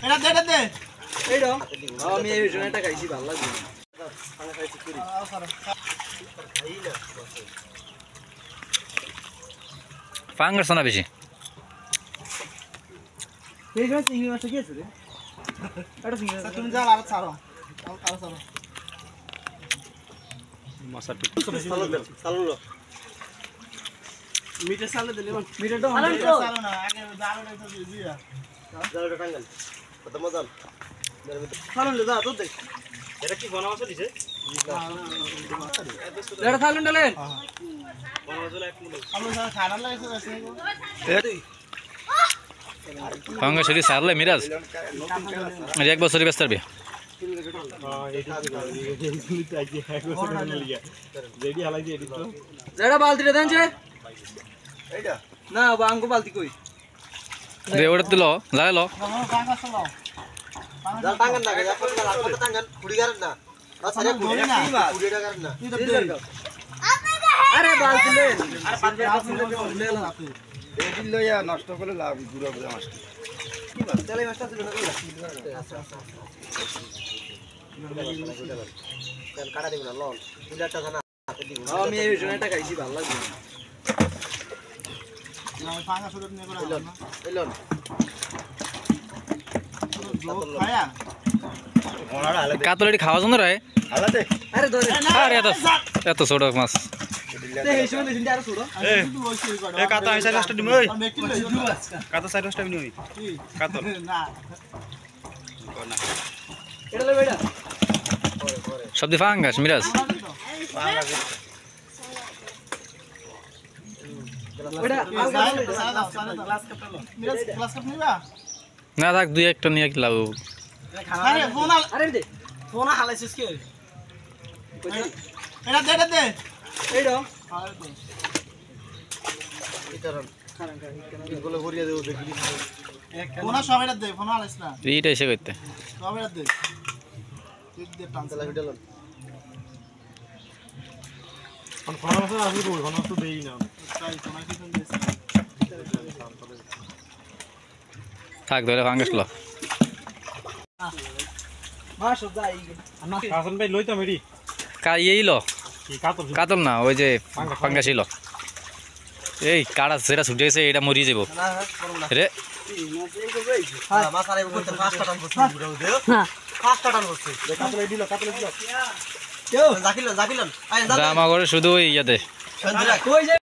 এটা দে এটা দে এইডো আমি এই জনেটা খাইছি ভালো লাগে আমি খাইছি পুরি পাঙ্গাস না বেশি এই জন্য চিংড়ি মাছ কি আছে রে এটা চিংড়ি মাছ তুমি যা আর ছাড়ো আর ছাড়ো মশা ঠিক সালুলো মিটে সালে দিলে মিটারটা সালো না আগে জালটা তো দিয়া জালটা টাঙ্গাল কত মজা সালুলো যা তো দেখ এটা কি বনা মাছ দিছে এটা সালুন ডালেন বনা মাছ এক মুলো আমরা খানা লাগছে পাঙ্গাস এটি সারলে মিরাজ এক বছরই ব্যস্ত হবে যেটা বালতিটা দেন যে এইটা না বাঙ্গো বালতি কই দে ওটা দিল জালে লো পাঙ্গা চলো জাল টাঙ্গান না যা পড়া লাগবে টাঙ্গান খুড়ি গারেন না আরে খুড়ি না খুড়িটা গারেন না আরে বালতি লে আরে বালতি লে এই দিন লইয়া নষ্ট করে লাভ গুড়া গুড়া মাছ কি বাল তেলে মাছটা ছিল না তেল কাটা দিব না লল ফুলাটা জানা আমি এই জনেটা খাইছি ভালো লাগে না পাঙ্গা শুরু নিয়ে করে না এলন খায়া কাতলাটি খাওয়া জন্য রে আলাদে আরে ধরে আরে এত ছোট মাছ তে এই সময় দিন আরো ছোট এ কাটা আমি সাইড রাস্তা দিমই কাতা সাইড রাস্তা নিই কাতা না এটা লই বেটা সবদি পাঙ্গাস মিরাজ বেটা গ্লাস কাপ নিবা না থাক দুই একটা নিয়ে কি লাভ আরে ফোন আরে দে ফোন হালাইছিস কে এটা দে এটা দে এইডো আরে দে ইতারন এগুলো ভরিয়া দেব দেখি ফোন সব এটা দে ফোন হালাইছ না এইটা এসে করতে সব এটা দে তুই দে তালা ভিডালন ঘন মাছ আসবে কই ঘন মাছ তো দেই না তাই তোমার কি ফোন দিছ থাক ধরে পাঙ্গাস লো মাছ যাই হাসান ভাই লইতাম এডি এই লো কি কাতল কাতল না ওই যে পাঙ্গাসই লো এই কাড়া সেটা ছুটে গেছে এটা মরিয়ে যাবো না করব না রে হ্যাঁ মাছ আরে বলতে পাঁচটা টান বসে দেও হ্যাঁ পাঁচটা টান বসে কাতল দিল কেউ জাকিলন আয় জামা করে শুধু ওই ইয়াতে সঞ্জরা কই